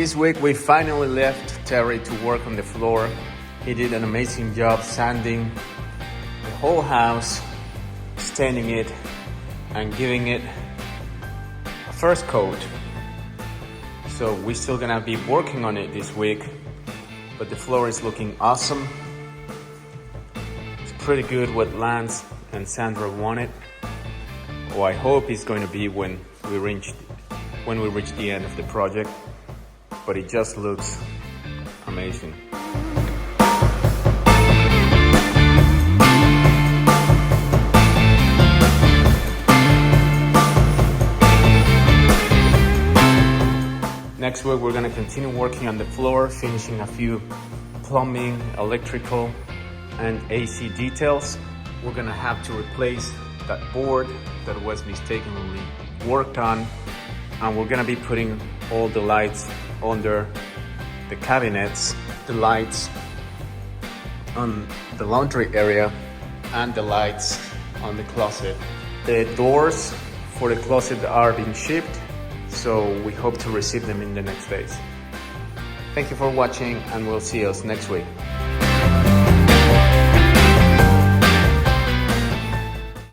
This week we finally left Terry to work on the floor. He did an amazing job sanding the whole house, staining it and giving it a first coat. So we're still gonna be working on it this week, but the floor is looking awesome. It's pretty good what Lance and Sandra wanted. Oh, I hope it's going to be when we reach the end of the project, but it just looks amazing. Next week we're going to continue working on the floor, finishing a few plumbing, electrical and AC details. We're going to have to replace that board that was mistakenly worked on, and we're going to be putting all the lights under the cabinets, the lights on the laundry area and the lights on the closet. The doors for the closet are being shipped, so we hope to receive them in the next days. Thank you for watching, and we'll see us next week.